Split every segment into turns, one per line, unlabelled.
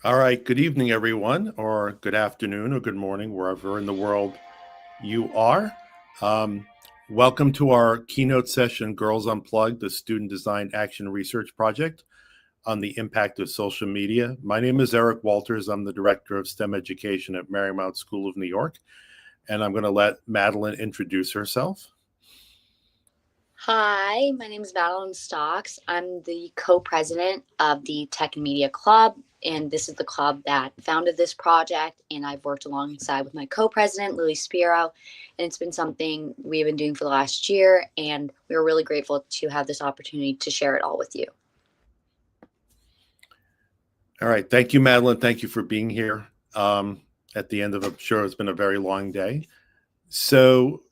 All right. Good evening, everyone, or good afternoon, or good morning, wherever in the world you are. Um, Welcome to our keynote session, Girls Unplugged, the Student Design Action Research Project on the Impact of Social Media. My name is Eric Walters. I'm the Director of STEM Education at Marymount School of New York, and I'm going to let Madeline introduce herself.
Hi, my name is Madeline Stocks. I'm the co-president of the Tech and Media Club, and this is the club that founded this project. And I've worked alongside with my co-president, Lily Spiro, and it's been something we've been doing for the last year, and we're really grateful to have this opportunity to share it all with you.
All right. Thank you, Madeline. Thank you for being here at the end of, I'm sure it's been a very long day. So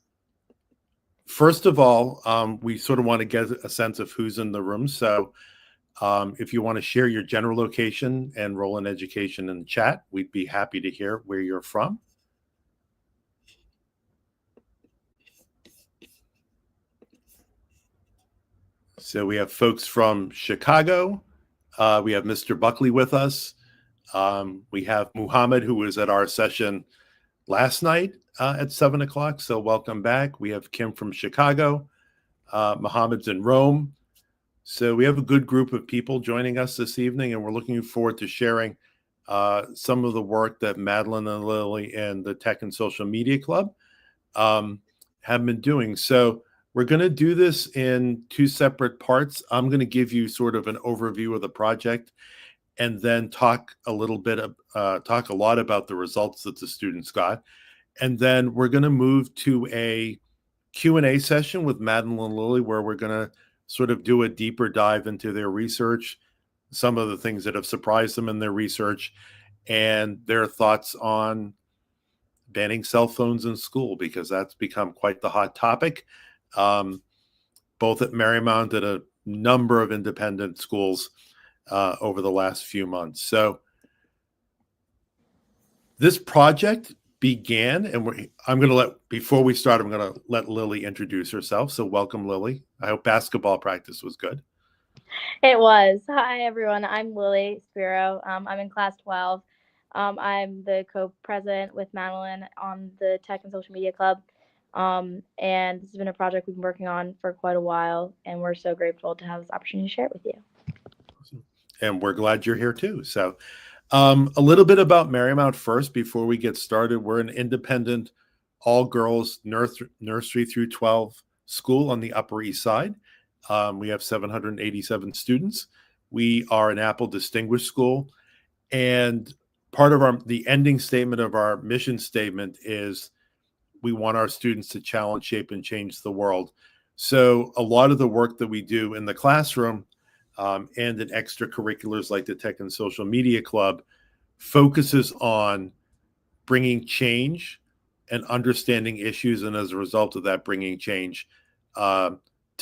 first of all, we sort of want to get a sense of who's in the room. So if you want to share your general location and role in education in the chat, we'd be happy to hear where you're from. So we have folks from Chicago. We have Mr. Buckley with us. We have Muhammad, who was at our session last night at 7 o'clock. So welcome back. We have Kim from Chicago. Muhammad's in Rome. So we have a good group of people joining us this evening, and we're looking forward to sharing some of the work that Madeline and Lily and the Tech and Social Media Club have been doing. So we're going to do this in two separate parts. I'm going to give you sort of an overview of the project, and then talk a lot about the results that the students got. And then we're going to move to a Q&A session with Madeline and Lily, where we're going to sort of do a deeper dive into their research, some of the things that have surprised them in their research, and their thoughts on banning cell phones in school, because that's become quite the hot topic, both at Marymount and a number of independent schools over the last few months. So this project began, and before we start, I'm going to let Lily introduce herself. So welcome, Lily. I hope basketball practice was good.
It was. Hi, everyone. I'm Lily Spiro. I'm in class 12. I'm the co-president with Madeline on the Tech and Social Media Club. And this has been a project we've been working on for quite a while, and we're so grateful to have this opportunity to share it with you.
Awesome. And we're glad you're here too. So a little bit about Marymount first before we get started. We're an independent all-girls nursery through 12 school on the Upper East Side. We have 787 students. We are an Apple Distinguished School. And part of the ending statement of our mission statement is we want our students to challenge, shape, and change the world. So a lot of the work that we do in the classroom and in extracurriculars like the Tech and Social Media Club focuses on bringing change and understanding issues, and as a result of that, bringing change to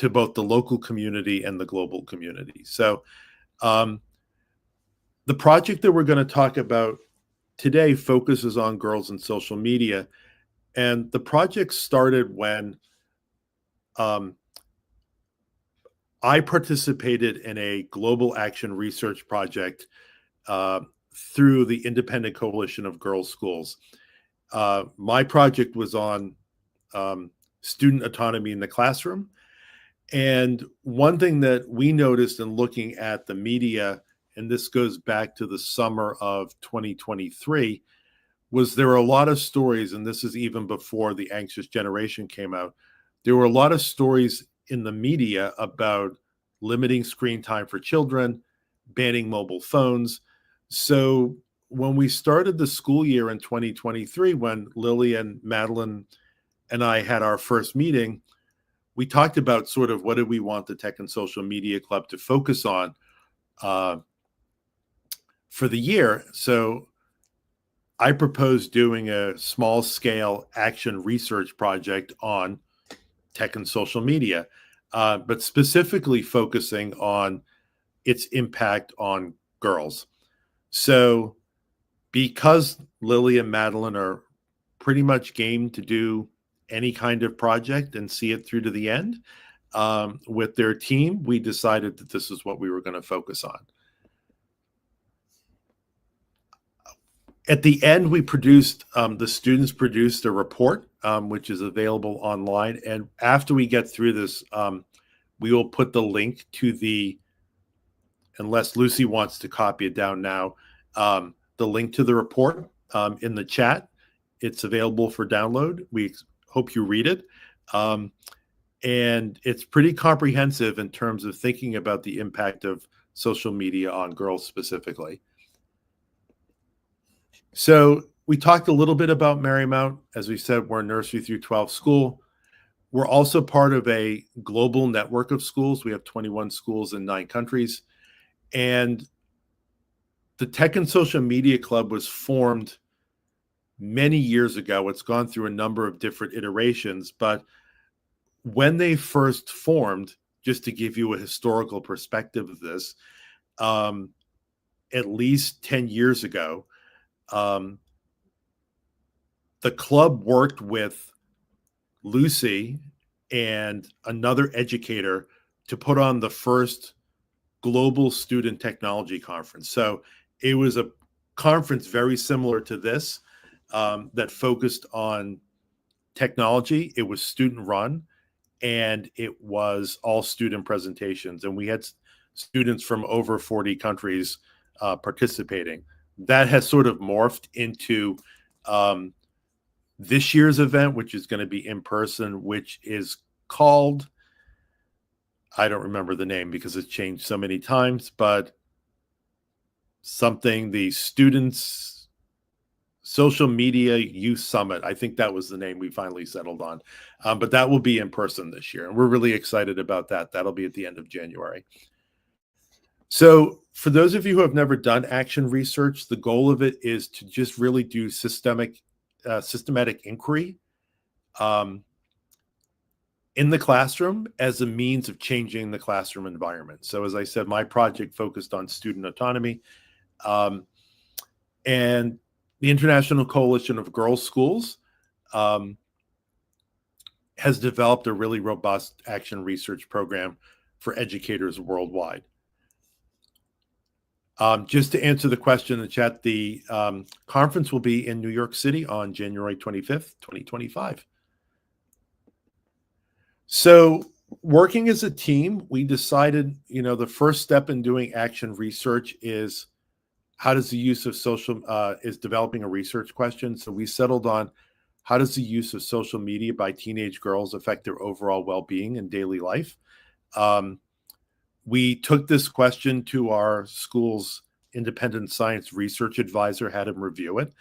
both the local community and the global community. So the project that we're going to talk about today focuses on girls and social media. And the project started when I participated in a global action research project through the Independent Coalition of Girls Schools. My project was on student autonomy in the classroom. And one thing that we noticed in looking at the media, and this goes back to the summer of 2023, was there were a lot of stories, and this is even before The Anxious Generation came out, there were a lot of stories in the media about limiting screen time for children, banning mobile phones. So when we started the school year in 2023, when Lily and Madeline and I had our first meeting, we talked about sort of what did we want the Tech and Social Media Club to focus on for the year. So I proposed doing a small scale action research project on tech and social media, but specifically focusing on its impact on girls. So because Lily and Madeline are pretty much game to do any kind of project and see it through to the end with their team, we decided that this is what we were going to focus on. At the end, we produced, the students produced a report, which is available online. And after we get through this, we will put the link to unless Lucy wants to copy it down now, the link to the report in the chat. It's available for download. We hope you read it. And it's pretty comprehensive in terms of thinking about the impact of social media on girls specifically. So we talked a little bit about Marymount. As we said, we're a nursery through 12 school. We're also part of a global network of schools. We have 21 schools in 9 countries. And the Tech and Social Media Club was formed many years ago. It's gone through a number of different iterations, but when they first formed, just to give you a historical perspective of this, at least 10 years ago, the club worked with Lucy and another educator to put on the first global student technology conference. So it was a conference very similar to this, that focused on technology. It was student run, and it was all student presentations. And we had students from over 40 countries participating. That has sort of morphed into this year's event, which is going to be in person, which is called, I don't remember the name because it's changed so many times, but something, the Students Social Media Youth Summit. I think that was the name we finally settled on. But that will be in person this year, and we're really excited about that. That'll be at the end of January. So for those of you who have never done action research, the goal of it is to just really do systematic inquiry in the classroom as a means of changing the classroom environment. So as I said, my project focused on student autonomy, and the International Coalition of Girls' Schools has developed a really robust action research program for educators worldwide. Just to answer the question in the chat, the conference will be in New York City on January 25th, 2025. So working as a team, we decided, the first step in doing action research is how does the use of is developing a research question. So we settled on how does the use of social media by teenage girls affect their overall well-being and daily life? We took this question to our school's independent science research advisor, had him review it.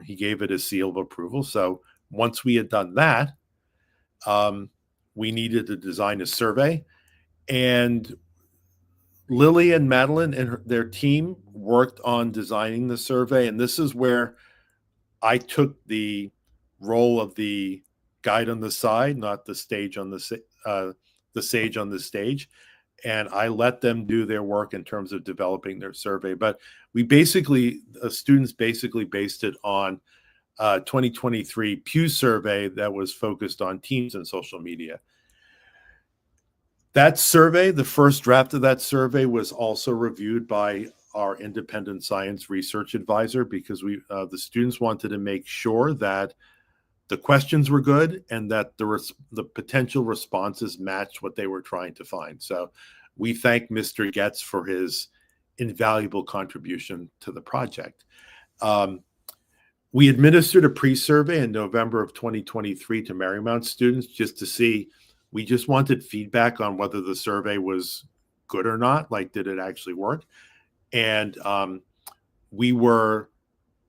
He gave it a seal of approval. So once we had done that, we needed to design a survey. And Lily and Madeline and their team worked on designing the survey. And this is where I took the role of the guide on the side, not the sage on the sage on the stage. And I let them do their work in terms of developing their survey. But students basically based it on 2023 Pew survey that was focused on teens and social media. That survey, the first draft of that survey, was also reviewed by our independent science research advisor because the students wanted to make sure that the questions were good and that the potential responses matched what they were trying to find. So we thank Mr. Getz for his invaluable contribution to the project. We administered a pre-survey in November of 2023 to Marymount students just to see, we just wanted feedback on whether the survey was good or not, like did it actually work? And we were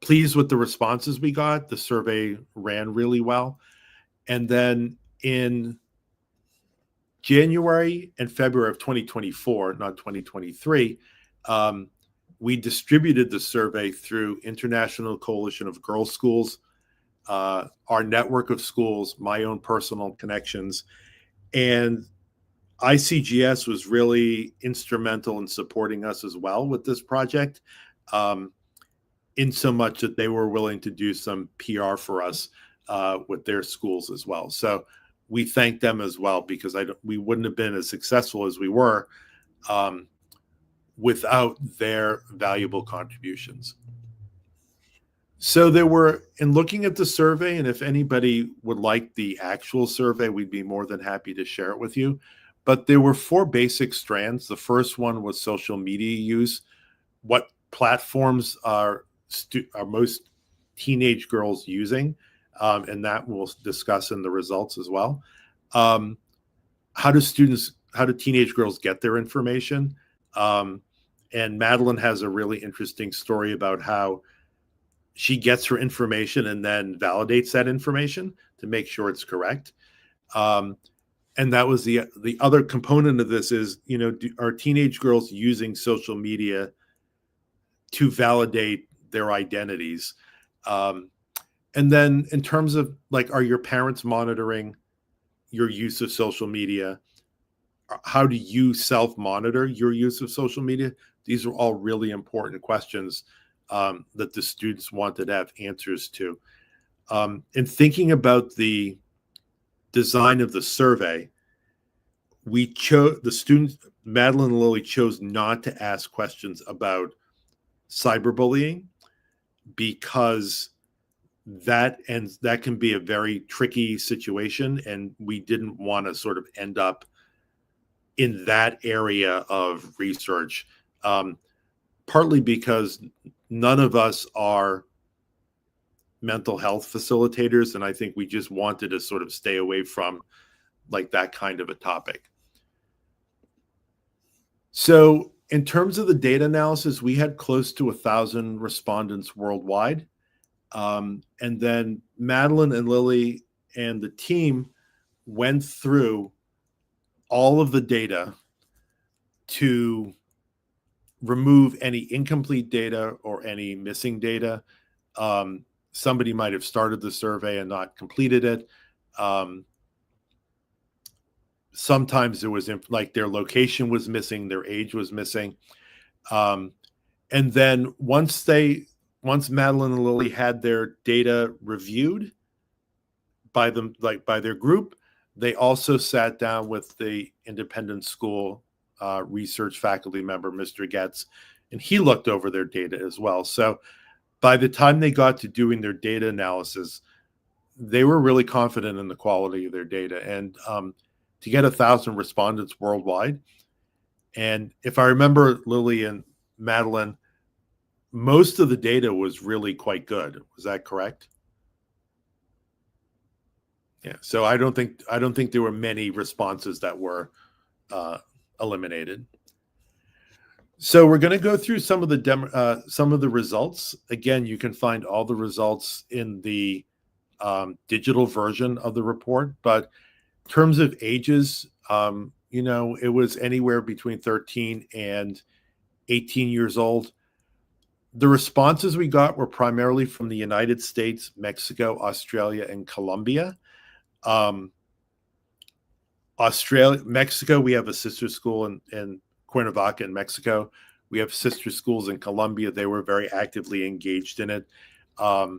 pleased with the responses we got. The survey ran really well. And then in January and February of 2024, not 2023, we distributed the survey through International Coalition of Girls' Schools, our network of schools, my own personal connections, and ICGS was really instrumental in supporting us as well with this project, in so much that they were willing to do some PR for us with their schools as well. So we thank them as well, because we wouldn't have been as successful as we were without their valuable contributions. So there were, in looking at the survey, and if anybody would like the actual survey, we'd be more than happy to share it with you. But there were 4 basic strands. The first one was social media use. What platforms are most teenage girls using? And that we'll discuss in the results as well. How do teenage girls get their information? And Madeline has a really interesting story about how she gets her information and then validates that information to make sure it's correct. And that was the other component of this is, are teenage girls using social media to validate their identities? And then in terms of like, are your parents monitoring your use of social media? How do you self-monitor your use of social media? These are all really important questions that the students wanted to have answers to. In thinking about the design of the survey, the students, Madeline and Lily, chose not to ask questions about cyberbullying because that can be a very tricky situation, and we didn't want to sort of end up in that area of research, partly because none of us are mental health facilitators, and I think we just wanted to sort of stay away from like that kind of a topic. So in terms of the data analysis, we had close to 1,000 respondents worldwide. And then Madeline and Lily and the team went through all of the data to remove any incomplete data or any missing data. Somebody might have started the survey and not completed it. Sometimes there was like their location was missing, their age was missing. And then once Madeline and Lily had their data reviewed by them, like by their group, they also sat down with the independent school research faculty member, Mr. Getz, and he looked over their data as well. So by the time they got to doing their data analysis, they were really confident in the quality of their data. And to get 1,000 respondents worldwide, and if I remember, Lily and Madeline, most of the data was really quite good. Was that correct? Yeah. So I don't think there were many responses that were eliminated. So we're going to go through some of the results. Again, you can find all the results in the digital version of the report. But in terms of ages, it was anywhere between 13 and 18 years old. The responses we got were primarily from the United States, Mexico, Australia, and Colombia. Mexico, we have a sister school in Cuernavaca in Mexico. We have sister schools in Colombia. They were very actively engaged in it. I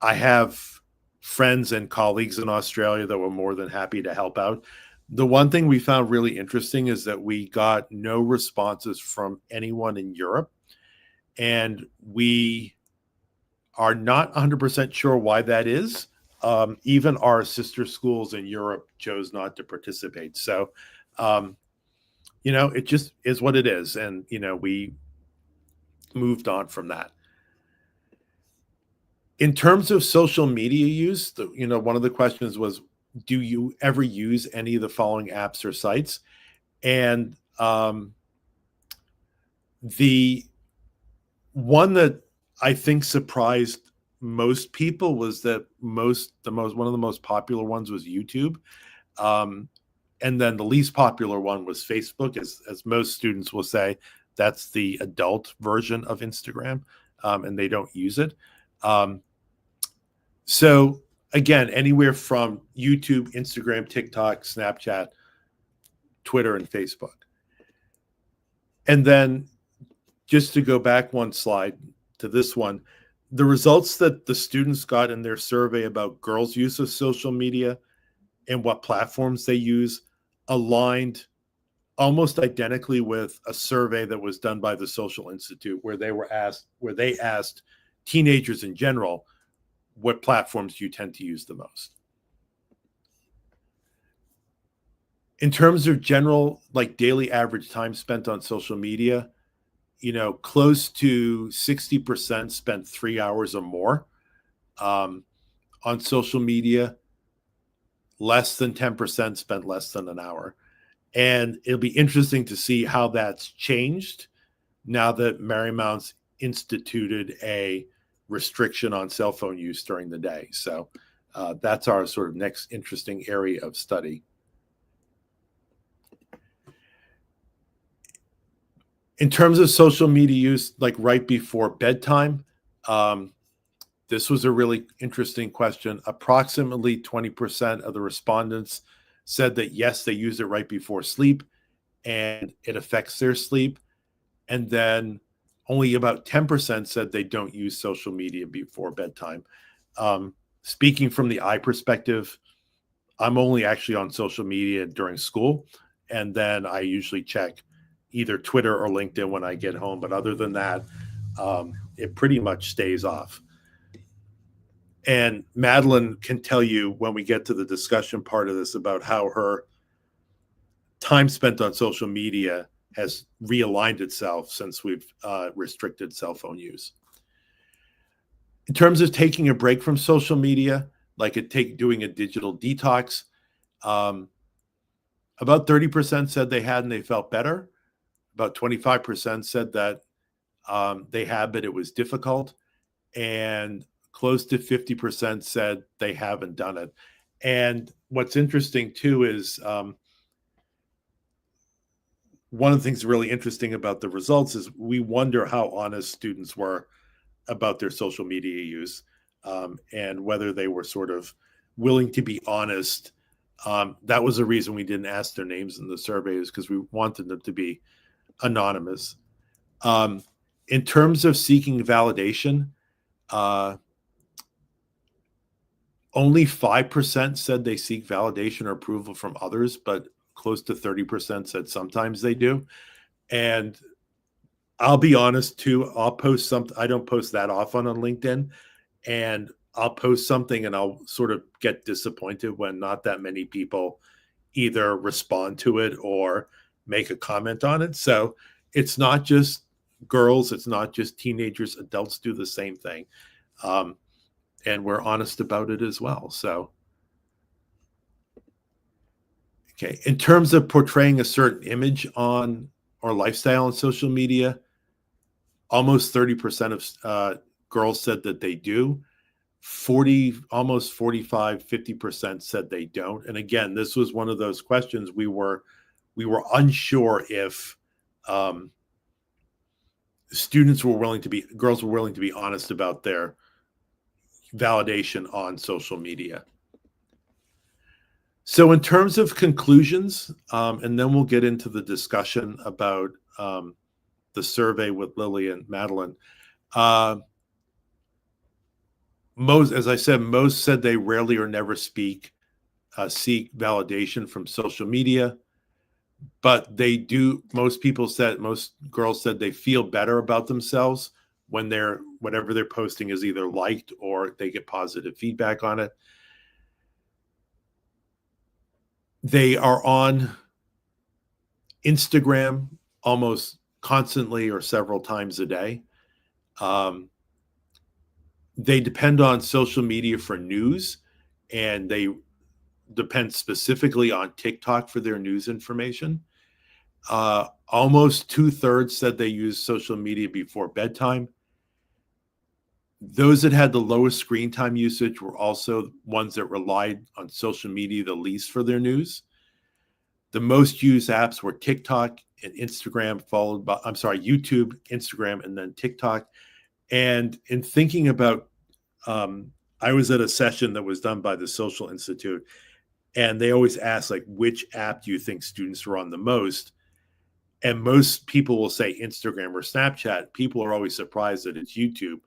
have friends and colleagues in Australia that were more than happy to help out. The one thing we found really interesting is that we got no responses from anyone in Europe, and we are not 100% sure why that is. Even our sister schools in Europe chose not to participate. So, it just is what it is. And, we moved on from that. In terms of social media use, one of the questions was, do you ever use any of the following apps or sites? And the one that I think surprised most people was that one of the most popular ones was YouTube. And then the least popular one was Facebook, as most students will say. That's the adult version of Instagram, and they don't use it. So again, anywhere from YouTube, Instagram, TikTok, Snapchat, Twitter, and Facebook. And then just to go back one slide to this one, the results that the students got in their survey about girls' use of social media and what platforms they use aligned almost identically with a survey that was done by the Social Institute, where they asked teenagers in general, what platforms do you tend to use the most? In terms of general, like daily average time spent on social media, close to 60% spent 3 hours or more on social media. Less than 10% spent less than an hour. And it'll be interesting to see how that's changed now that Marymount's instituted a restriction on cell phone use during the day. So that's our sort of next interesting area of study. In terms of social media use, like right before bedtime, this was a really interesting question. Approximately 20% of the respondents said that, yes, they use it right before sleep and it affects their sleep. And then only about 10% said they don't use social media before bedtime. Speaking from the eye perspective, I'm only actually on social media during school. And then I usually check either Twitter or LinkedIn when I get home. But other than that, it pretty much stays off. And Madeline can tell you when we get to the discussion part of this about how her time spent on social media has realigned itself since we've restricted cell phone use. In terms of taking a break from social media, like doing a digital detox, about 30% said they had and they felt better. About 25% said that they had, but it was difficult. And close to 50% said they haven't done it. And what's interesting too is one of the things really interesting about the results is we wonder how honest students were about their social media use and whether they were sort of willing to be honest. That was the reason we didn't ask their names in the surveys, because we wanted them to be anonymous. In terms of seeking validation, only 5% said they seek validation or approval from others, but close to 30% said sometimes they do. And I'll be honest too, I'll post something. I don't post that often on LinkedIn, and I'll post something and I'll sort of get disappointed when not that many people either respond to it or make a comment on it. So it's not just girls, it's not just teenagers, adults do the same thing. And we're honest about it as well. So, okay. In terms of portraying a certain image on or lifestyle on social media, almost 30% of girls said that they do. Almost 45, 50% said they don't. And again, this was one of those questions we were unsure if girls were willing to be honest about their validation on social media. So in terms of conclusions, and then we'll get into the discussion about the survey with Lily and Madeline. As I said, most said they rarely or never seek validation from social media, but they do. Most girls said they feel better about themselves when whatever they're posting is either liked or they get positive feedback on it. They are on Instagram almost constantly or several times a day. They depend on social media for news, and they depend specifically on TikTok for their news information. Almost 2/3 said they use social media before bedtime. Those that had the lowest screen time usage were also ones that relied on social media the least for their news. The most used apps were TikTok and Instagram, YouTube, Instagram, and then TikTok. And in thinking about, I was at a session that was done by the Social Institute, and they always ask, like, which app do you think students are on the most? And most people will say Instagram or Snapchat. People are always surprised that it's YouTube.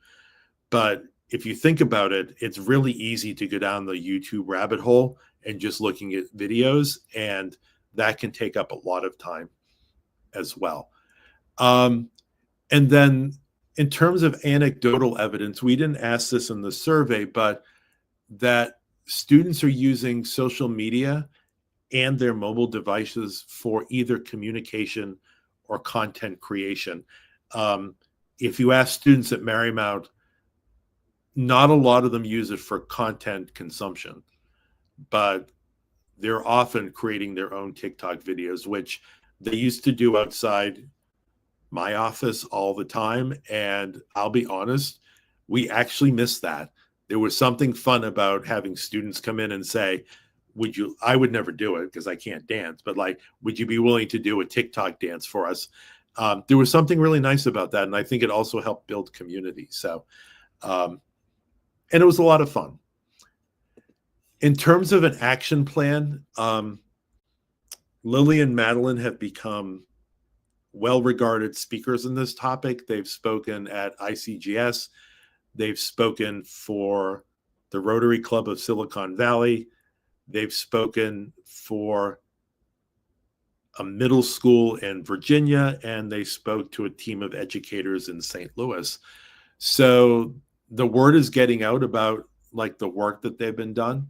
But if you think about it, it's really easy to go down the YouTube rabbit hole and just looking at videos, and that can take up a lot of time. as well. And then in terms of anecdotal evidence, we didn't ask this in the survey, but that students are using social media and their mobile devices for either communication or content creation. If you ask students at Marymount, not a lot of them use it for content consumption, but they're often creating their own TikTok videos, which they used to do outside my office all the time. And I'll be honest, we actually miss that. There was something fun about having students come in and say, I would never do it because I can't dance, but like, would you be willing to do a TikTok dance for us? There was something really nice about that. And I think it also helped build community. So, and it was a lot of fun. In terms of an action plan, Lily and Madeline have become well-regarded speakers in this topic. They've spoken at ICGS. They've spoken for the Rotary Club of Silicon Valley. They've spoken for a middle school in Virginia, and they spoke to a team of educators in St. Louis. So the word is getting out about like the work that they've been doing.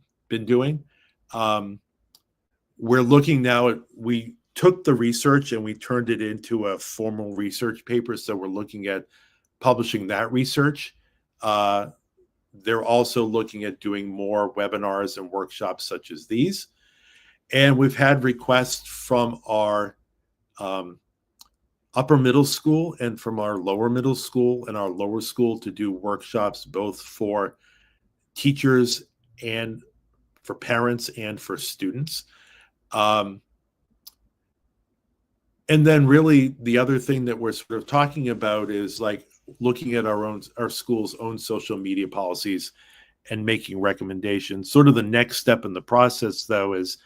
We're looking now at, we took the research and we turned it into a formal research paper. So we're looking at publishing that research. They're also looking at doing more webinars and workshops such as these. And we've had requests from our upper middle school and from our lower middle school and our lower school to do workshops both for teachers and for parents and for students. And then really the other thing that we're sort of talking about is like looking at our school's own social media policies and making recommendations. Sort of the next step in the process, though, is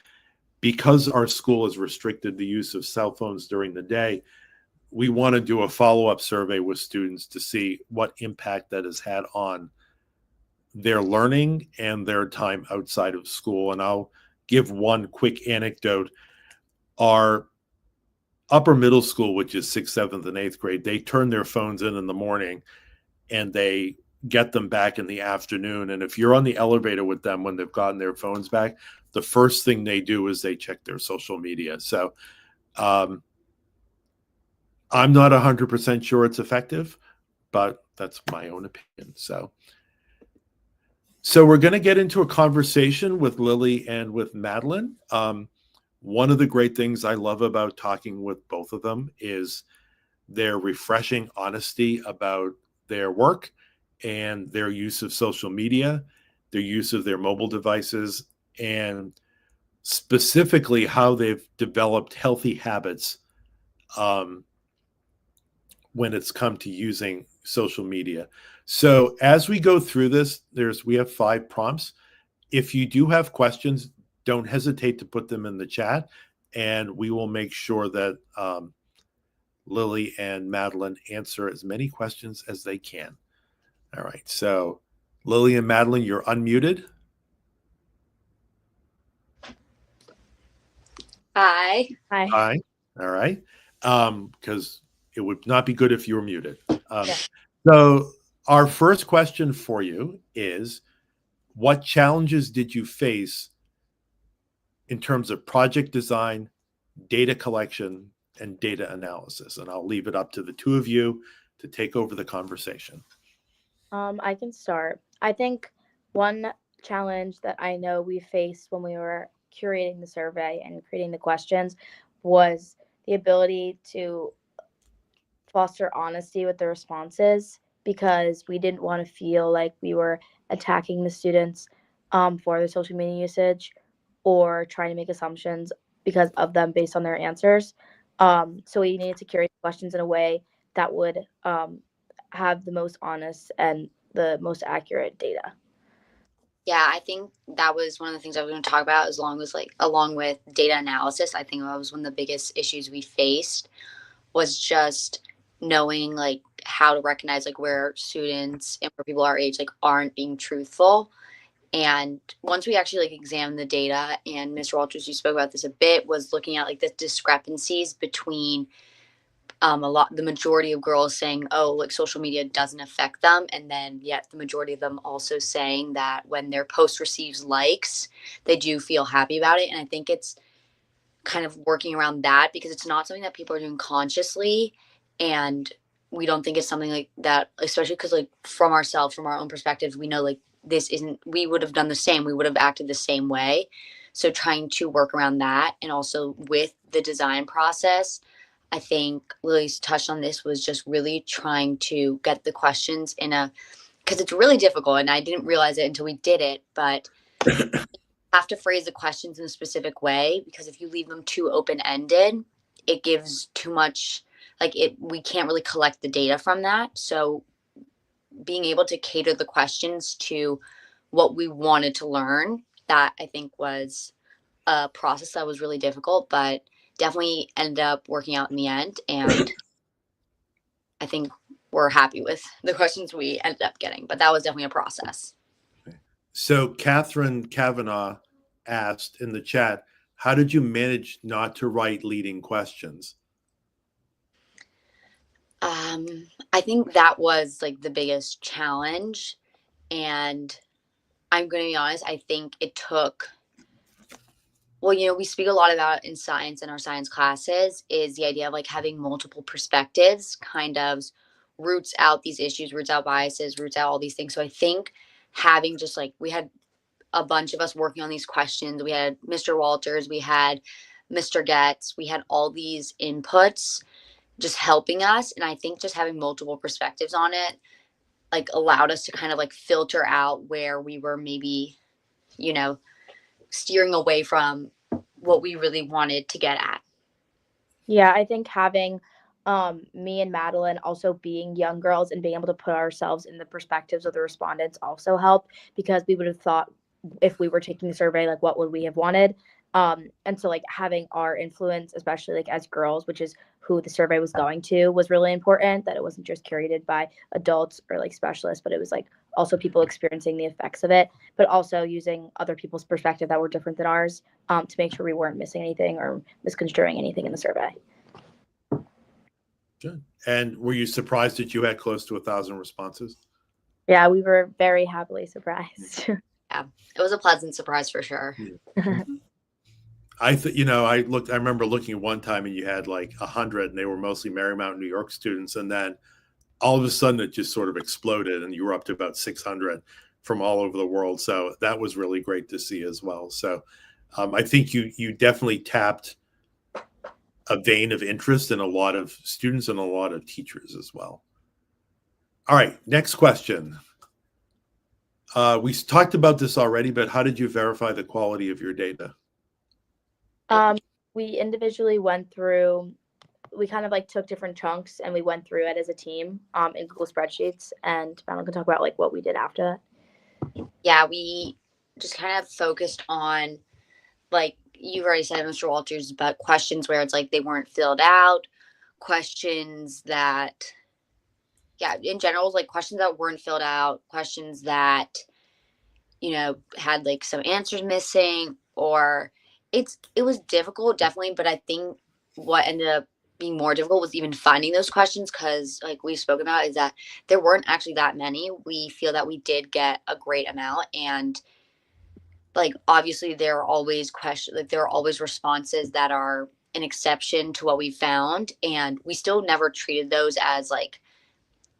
because our school has restricted the use of cell phones during the day, we want to do a follow-up survey with students to see what impact that has had on their learning and their time outside of school. And I'll give one quick anecdote. Our upper middle school, which is 6th, 7th, and 8th grade, they turn their phones in the morning and they get them back in the afternoon. And if you're on the elevator with them when they've gotten their phones back, the first thing they do is they check their social media. So I'm not 100% sure it's effective, but that's my own opinion. So we're going to get into a conversation with Lily and with Madeline. One of the great things I love about talking with both of them is their refreshing honesty about their work and their use of social media, their use of their mobile devices, and specifically how they've developed healthy habits when it's come to using social media. So as we go through this, we have 5 prompts. If you do have questions, don't hesitate to put them in the chat, and we will make sure that Lily and Madeline answer as many questions as they can. All right, so Lily and Madeline, you're unmuted.
Hi.
Hi. All right. Because it would not be good if you were muted.
Yeah.
So our first question for you is, what challenges did you face in terms of project design, data collection, and data analysis? And I'll leave it up to the two of you to take over the conversation.
I can start. I think one challenge that I know we faced when we were curating the survey and creating the questions was the ability to foster honesty with the responses, because we didn't want to feel like we were attacking the students for their social media usage or trying to make assumptions because of them based on their answers. So we needed to curate questions in a way that would have the most honest and the most accurate data.
Yeah, I think that was one of the things I was going to talk about, along with data analysis. I think that was one of the biggest issues we faced, was just knowing like how to recognize like where students and where people our age like aren't being truthful. And once we actually like examined the data, and Mr. Walters, you spoke about this a bit, was looking at like the discrepancies between the majority of girls saying, oh, like social media doesn't affect them, and then yet the majority of them also saying that when their post receives likes, they do feel happy about it. And I think it's kind of working around that, because it's not something that people are doing consciously, and we don't think it's something like that, especially because like from ourselves, from our own perspectives, we know like this isn't, we would have done the same, we would have acted the same way. So trying to work around that, and also with the design process, I think Lily's touched on this, was just really trying to get the questions in a, because it's really difficult, and I didn't realize it until we did it, but have to phrase the questions in a specific way, because if you leave them too open-ended, it gives too much, like we can't really collect the data from that. So being able to cater the questions to what we wanted to learn, that I think was a process that was really difficult, but definitely ended up working out in the end. And I think we're happy with the questions we ended up getting, but that was definitely a process.
So Catherine Kavanaugh asked in the chat, how did you manage not to write leading questions?
I think that was like the biggest challenge. And I'm going to be honest, I think it took, well, we speak a lot about in science in our science classes, is the idea of like having multiple perspectives kind of roots out these issues, roots out biases, roots out all these things. So I think having just like, we had a bunch of us working on these questions. We had Mr. Walters, we had Mr. Getz, we had all these inputs just helping us. And I think just having multiple perspectives on it, like allowed us to kind of like filter out where we were maybe, steering away from what we really wanted to get at.
Yeah, I think having me and Madeline also being young girls and being able to put ourselves in the perspectives of the respondents also helped, because we would have thought, if we were taking the survey, like what would we have wanted? And so like having our influence, especially like as girls, which is who the survey was going to, was really important, that it wasn't just curated by adults or like specialists, but it was like also people experiencing the effects of it, but also using other people's perspective that were different than ours, to make sure we weren't missing anything or misconstruing anything in the survey.
Good. And were you surprised that you had close to 1,000 responses?
Yeah, we were very happily surprised.
Yeah, it was a pleasant surprise for sure.
Yeah. I remember looking at one time and you had like 100, and they were mostly Marymount, New York students. And then all of a sudden it just sort of exploded, and you were up to about 600 from all over the world. So that was really great to see as well. So I think you definitely tapped a vein of interest in a lot of students and a lot of teachers as well. All right, next question. We talked about this already, but how did you verify the quality of your data?
We individually went through, we kind of like took different chunks and we went through it as a team in Google spreadsheets, and Madeline can talk about like what we did after that.
Yeah, we just kind of focused on, like you've already said, Mr. Walters, but questions where it's like they weren't filled out, questions that, yeah, in general, like questions that weren't filled out, questions that, had like some answers missing, or it was difficult, definitely. But I think what ended up being more difficult was even finding those questions, because like we've spoken about, is that there weren't actually that many. We feel that we did get a great amount, and like obviously there are always questions, like there are always responses that are an exception to what we found, and we still never treated those as like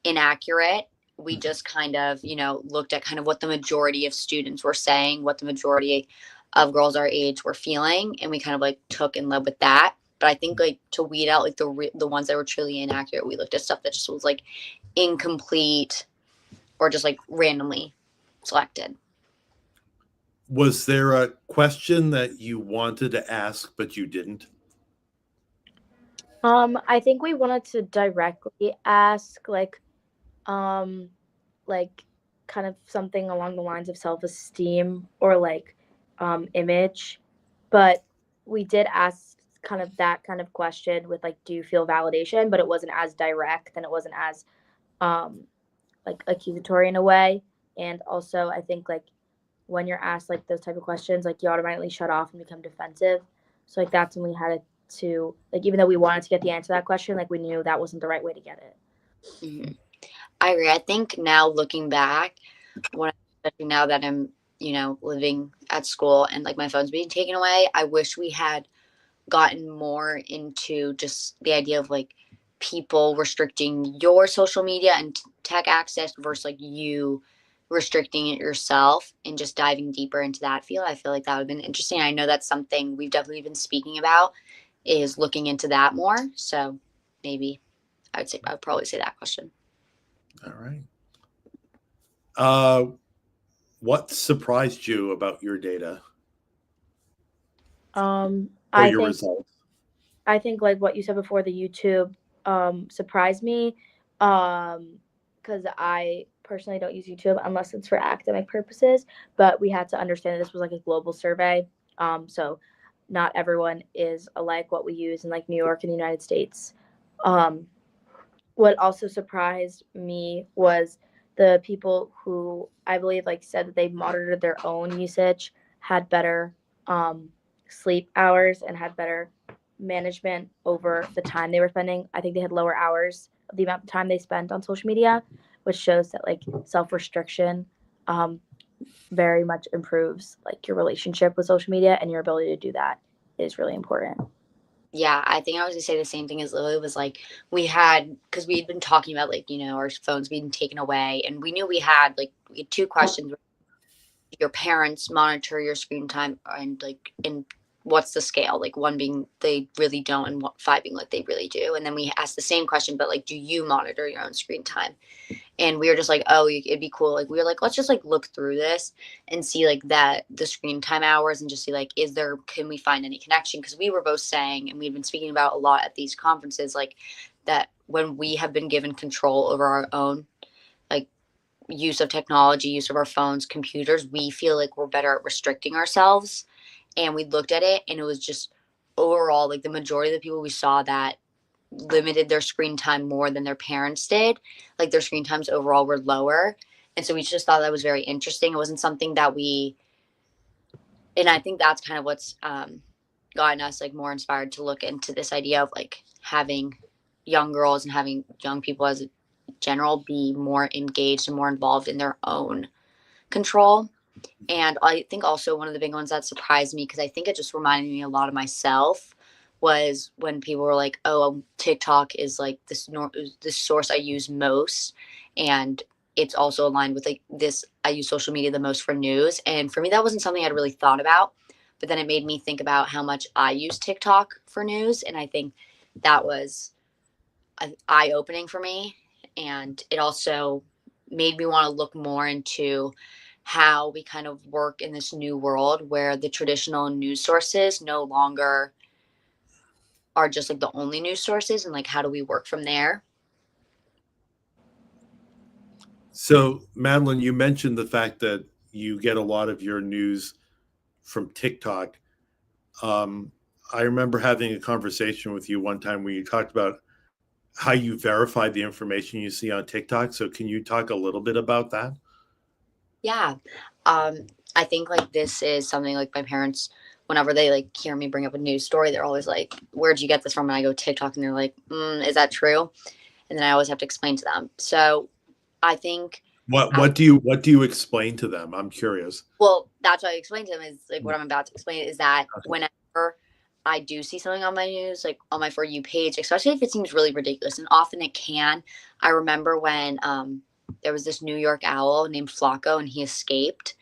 inaccurate. We just kind of, looked at kind of what the majority of students were saying, what the majority of girls our age were feeling, and we kind of like took and led with that. But I think like to weed out like the ones that were truly inaccurate, we looked at stuff that just was like incomplete or just like randomly selected.
Was there a question that you wanted to ask but you didn't?
I think we wanted to directly ask like kind of something along the lines of self-esteem or like image, but we did ask kind of that kind of question with like, do you feel validation? But it wasn't as direct, and it wasn't as like accusatory in a way. And also I think like when you're asked like those type of questions, like you automatically shut off and become defensive. So like that's when we had to to, like, even though we wanted to get the answer to that question, like, we knew that wasn't the right way to get it.
Mm-hmm. I agree. I think now looking back, especially now that I'm, living at school and like my phone's being taken away, I wish we had gotten more into just the idea of like people restricting your social media and tech access versus like you restricting it yourself and just diving deeper into that field. I feel like that would have been interesting. I know that's something we've definitely been speaking about, is looking into that more. So maybe I'd probably say that question.
All right. What surprised you about your data or your results?
I think like what you said before, the YouTube surprised me, because I personally don't use YouTube unless it's for academic purposes. But we had to understand that this was like a global survey, so not everyone is alike what we use in like New York and the United States. What also surprised me was the people who I believe like said that they monitored their own usage had better sleep hours and had better management over the time they were spending. I think they had lower hours of the amount of time they spent on social media, which shows that like self-restriction very much improves like your relationship with social media, and your ability to do that is really important.
Yeah, I think I was gonna say the same thing as Lily. Was like because we had been talking about like our phones being taken away, and we knew we had two questions: your parents monitor your screen time, and what's the scale? Like one being they really don't, and five being like they really do. And then we asked the same question, but like, do you monitor your own screen time? And we were just like, oh, it'd be cool. Like we were like, let's just like look through this and see like that the screen time hours, and just see like, can we find any connection? Because we were both saying, and we've been speaking about a lot at these conferences, like that when we have been given control over our own like use of technology, use of our phones, computers, we feel like we're better at restricting ourselves. And we looked at it, and it was just overall like the majority of the people we saw that limited their screen time more than their parents did. Like their screen times overall were lower. And so we just thought that was very interesting. It wasn't something that and I think that's kind of what's gotten us like more inspired to look into this idea of like having young girls and having young people as a general be more engaged and more involved in their own control. And I think also one of the big ones that surprised me, because I think it just reminded me a lot of myself, was when people were like, "Oh, TikTok is like this source I use most," and it's also aligned with like this. I use social media the most for news, and for me, that wasn't something I'd really thought about. But then it made me think about how much I use TikTok for news, and I think that was eye opening for me, and it also made me want to look more into how we kind of work in this new world where the traditional news sources no longer are just like the only news sources, and like how do we work from there.
So, Madeline, you mentioned the fact that you get a lot of your news from TikTok. I remember having a conversation with you one time where you talked about how you verify the information you see on TikTok. So can you talk a little bit about that?
Yeah. I think like this is something like my parents, whenever they like hear me bring up a news story, they're always like, where'd you get this from? And I go TikTok, and they're like, is that true? And then I always have to explain to them. So I think
What do you explain to them? I'm curious.
well, that's what I explained to them, is like what I'm about to explain is that whenever I do see something on my news, like on my For You page, especially if it seems really ridiculous, and often it can. I remember when there was this New York owl named Flacco, and he escaped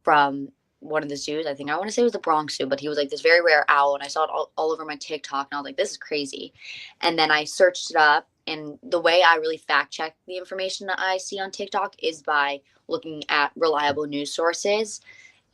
from one of the zoos. I want to say it was the Bronx Zoo, but he was like this very rare owl, and I saw it all over my TikTok, and I was like, this is crazy. And then I searched it up, and the way I really fact check the information that I see on TikTok is by looking at reliable news sources.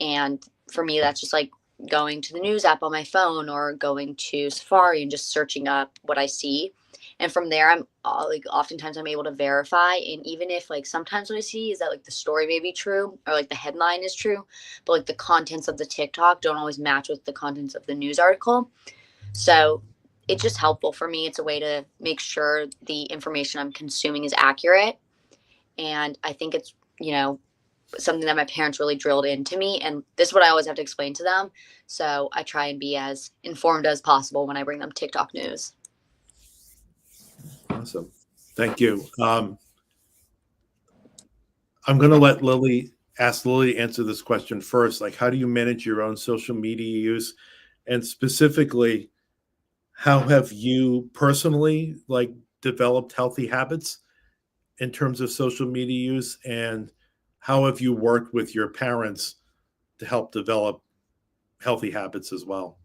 And for me, that's just like going to the news app on my phone or going to Safari and just searching up what I see. And from there, I'm like, oftentimes I'm able to verify. And even if like sometimes what I see is that like the story may be true or like the headline is true, but like the contents of the TikTok don't always match with the contents of the news article. So it's just helpful for me. It's a way to make sure the information I'm consuming is accurate. And I think it's, something that my parents really drilled into me. And this is what I always have to explain to them. So I try and be as informed as possible when I bring them TikTok news.
Awesome. Thank you. I'm going to let ask Lily answer this question first. Like, how do you manage your own social media use? And specifically, how have you personally like developed healthy habits in terms of social media use? And how have you worked with your parents to help develop healthy habits as well?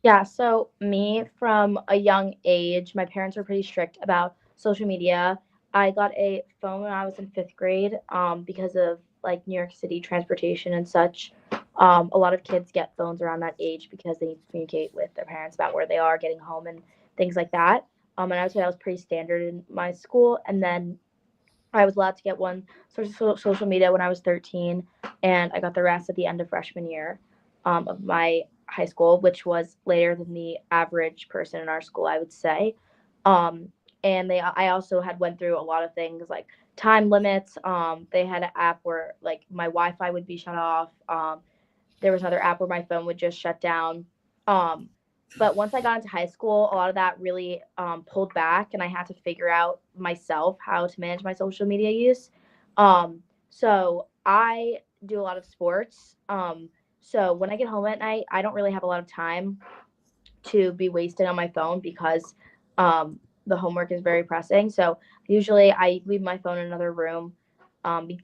Yeah, so me from a young age, my parents were pretty strict about social media. I got a phone when I was in fifth grade because of like New York City transportation and such. A lot of kids get phones around that age because they need to communicate with their parents about where they are, getting home, and things like that. And I would say that was pretty standard in my school. And then I was allowed to get one source of social media when I was 13, and I got the rest at the end of freshman year of my high school, which was later than the average person in our school, I would say. Um, and I also had went through a lot of things like time limits. They had an app where like my Wi-Fi would be shut off. There was another app where my phone would just shut down. Um, but once I got into high school, a lot of that really pulled back, and I had to figure out myself how to manage my social media use. So I do a lot of sports. So when I get home at night, I don't really have a lot of time to be wasted on my phone because the homework is very pressing. So usually I leave my phone in another room.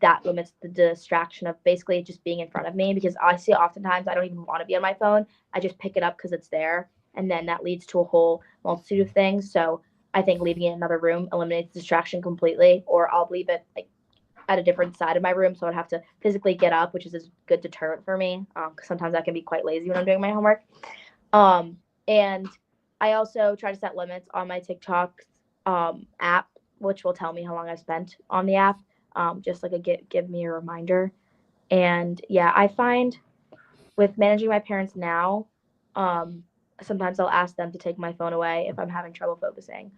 That limits the distraction of basically just being in front of me because I see oftentimes I don't even want to be on my phone. I just pick it up because it's there. And then that leads to a whole multitude of things. So I think leaving it in another room eliminates distraction completely, or I'll leave it like at a different side of my room. So I'd have to physically get up, which is a good deterrent for me because sometimes I can be quite lazy when I'm doing my homework. Um, and I also try to set limits on my TikTok app, which will tell me how long I spent on the app, just like give me a reminder. And yeah, I find with managing my parents now, um, sometimes I'll ask them to take my phone away if I'm having trouble focusing,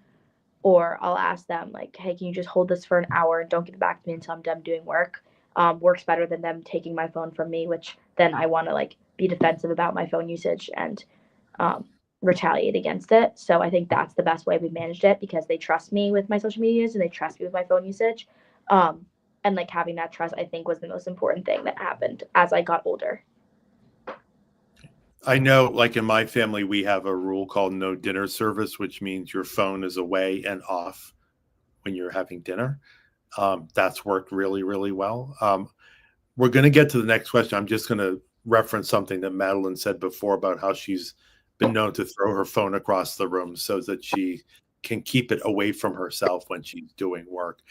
or I'll ask them like, "Hey, can you just hold this for an hour and don't give it back to me until I'm done doing work?" Works better than them taking my phone from me, which then I want to like be defensive about my phone usage and um, retaliate against it. So I think that's the best way we managed it because they trust me with my social media use and they trust me with my phone usage. And like having that trust, I think was the most important thing that happened as I got older.
I know, like in my family, we have a rule called no dinner service, which means your phone is away and off when you're having dinner. That's worked really, really well. We're going to get to the next question. I'm just going to reference something that Madeline said before about how she's been known to throw her phone across the room so that she can keep it away from herself when she's doing work.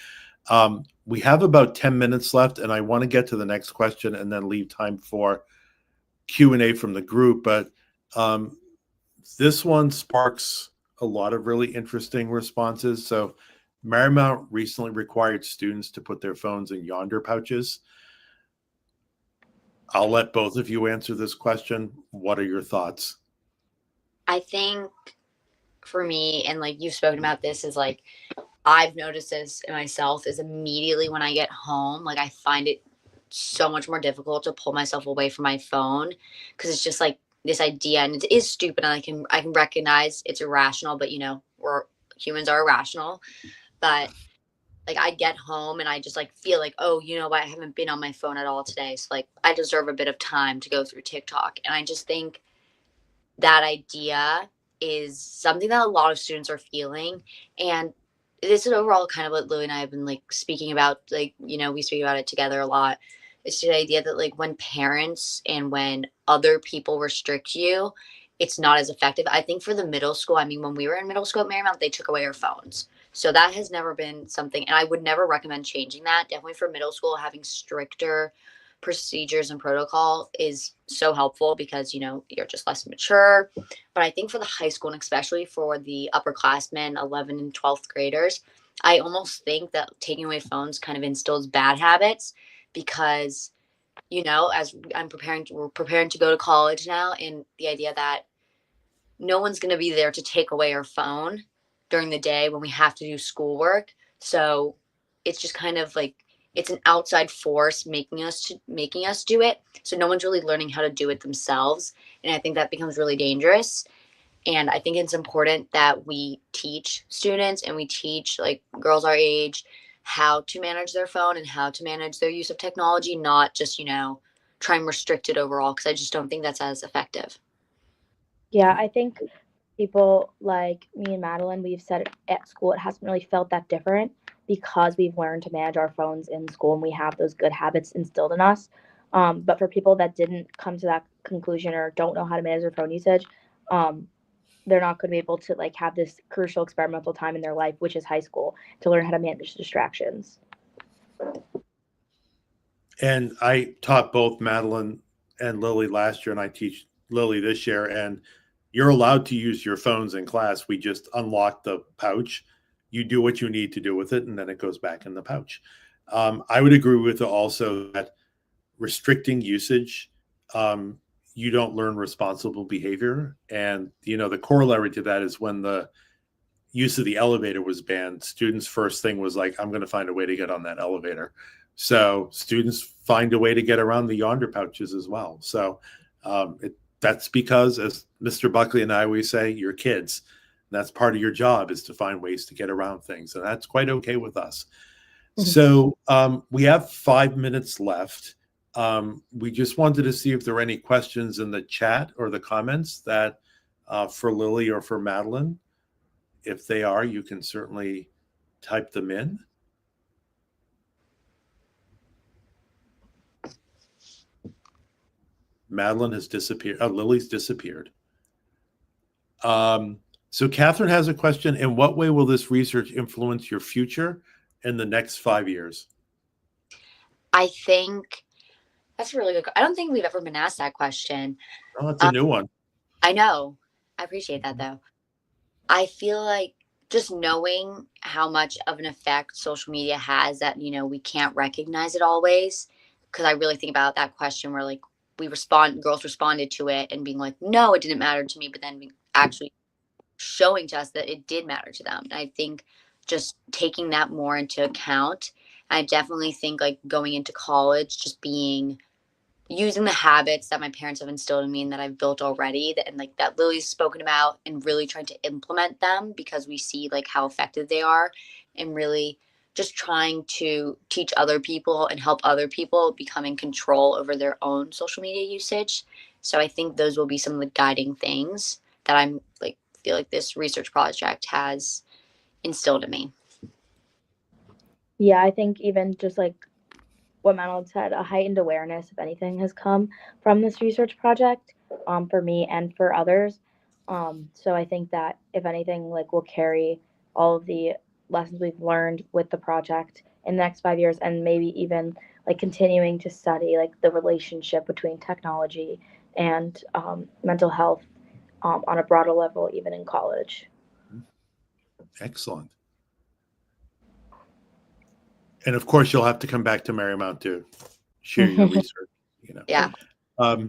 We have about 10 minutes left, and I want to get to the next question and then leave time for Q&A from the group. But this one sparks a lot of really interesting responses. So Marymount recently required students to put their phones in yonder pouches. I'll let both of you answer this question. What are your thoughts?
I think for me, and like you've spoken about this, is like I've noticed this in myself is immediately when I get home, like I find it so much more difficult to pull myself away from my phone because it's just like this idea, and it is stupid, and I can recognize it's irrational, but we're humans are irrational. But like I get home and I just like feel like, oh, you know what, I haven't been on my phone at all today, so like I deserve a bit of time to go through TikTok. And I just think that idea is something that a lot of students are feeling. And this is overall kind of what Louie and I have been like speaking about. Like, we speak about it together a lot. It's the idea that like when parents and when other people restrict you, it's not as effective. I think for the middle school, I mean, when we were in middle school at Marymount, they took away our phones. So that has never been something, and I would never recommend changing that. Definitely for middle school, having stricter procedures and protocol is so helpful because you're just less mature. But I think for the high school, and especially for the upperclassmen, 11 and 12th graders, I almost think that taking away phones kind of instills bad habits because as we're preparing to go to college now, and the idea that no one's going to be there to take away our phone during the day when we have to do schoolwork. So it's just kind of like it's an outside force making us do it. So no one's really learning how to do it themselves, and I think that becomes really dangerous. And I think it's important that we teach students and we teach like girls our age how to manage their phone and how to manage their use of technology, not just, try and restrict it overall, because I just don't think that's as effective.
Yeah, I think people like me and Madeline, we've said at school it hasn't really felt that different because we've learned to manage our phones in school and we have those good habits instilled in us. But for people that didn't come to that conclusion or don't know how to manage their phone usage, they're not going to be able to like have this crucial experimental time in their life, which is high school, to learn how to manage distractions.
And I taught both Madeline and Lily last year, and I teach Lily this year. And you're allowed to use your phones in class. We just unlock the pouch. You do what you need to do with it, and then it goes back in the pouch. I would agree with it also that restricting usage, you don't learn responsible behavior. And, the corollary to that is when the use of the elevator was banned, students' first thing was like, I'm going to find a way to get on that elevator. So students find a way to get around the yonder pouches as well. So that's because, as Mr. Buckley and I always say, you're kids. And that's part of your job, is to find ways to get around things. And that's quite okay with us. Mm-hmm. So we have 5 minutes left. We just wanted to see if there are any questions in the chat or the comments that for Lily or for Madeline. If they are, you can certainly type them in. Madeline has disappeared. Lily's disappeared. So Catherine has a question. In what way will this research influence your future in the next 5 years?
I think that's a really good. I don't think we've ever been asked that question.
Oh, it's a new one.
I know. I appreciate that, though. I feel like just knowing how much of an effect social media has, that, we can't recognize it always. Because I really think about that question where like girls responded to it and being like, no, it didn't matter to me. But then actually showing to us that it did matter to them. And I think just taking that more into account, I definitely think like going into college, just using the habits that my parents have instilled in me and that I've built already, and like that Lily's spoken about, and really trying to implement them because we see like how effective they are, and really just trying to teach other people and help other people become in control over their own social media usage. So I think those will be some of the guiding things that I'm like feel like this research project has instilled in me.
Yeah, I think even just like what Madeline said, a heightened awareness, if anything, has come from this research project, for me and for others. So I think that if anything, like we'll carry all of the lessons we've learned with the project in the next 5 years, and maybe even like continuing to study like the relationship between technology and mental health on a broader level, even in college.
Excellent. And of course, you'll have to come back to Marymount to share your research.
Yeah.
I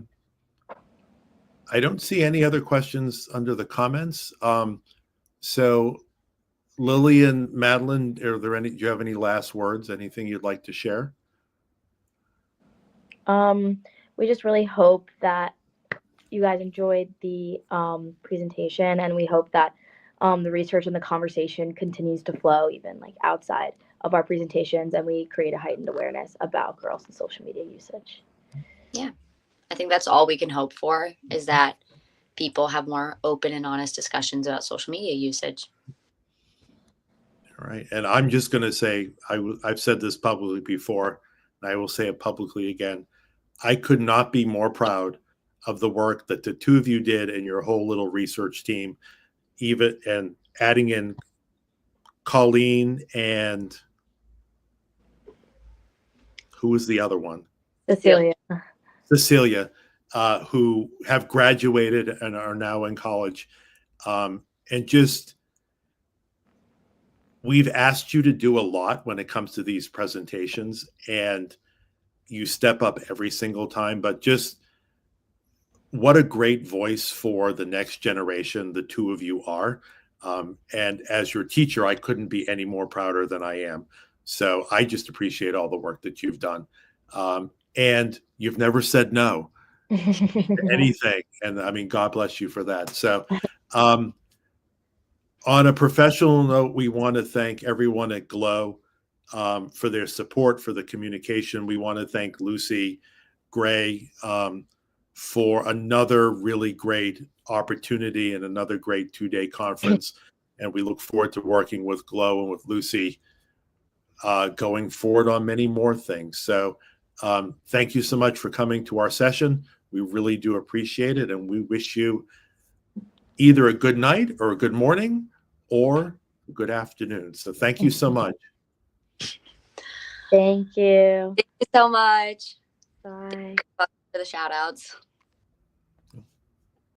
don't see any other questions under the comments. So Lily and Madeline, do you have any last words? Anything you'd like to share?
We just really hope that you guys enjoyed the presentation, and we hope that the research and the conversation continues to flow even like outside of our presentations, and we create a heightened awareness about girls and social media usage.
Yeah, I think that's all we can hope for, is that people have more open and honest discussions about social media usage.
All right. And I'm just going to say, I've said this publicly before, and I will say it publicly again. I could not be more proud of the work that the two of you did and your whole little research team, even, and adding in Colleen and who was the other one? Cecilia, who have graduated and are now in college. And just, we've asked you to do a lot when it comes to these presentations, and you step up every single time, but just what a great voice for the next generation the two of you are. And as your teacher, I couldn't be any more prouder than I am So I just appreciate all the work that you've done. And you've never said no to anything. And I mean, God bless you for that. So on a professional note, we want to thank everyone at Glow for their support, for the communication. We want to thank Lucy Gray for another really great opportunity and another great 2-day conference. And we look forward to working with Glow and with Lucy going forward on many more things. So thank you so much for coming to our session. We really do appreciate it. And we wish you either a good night or a good morning or a good afternoon. So thank you so much.
Thank you.
Thank you so much.
Bye.
For the shout outs.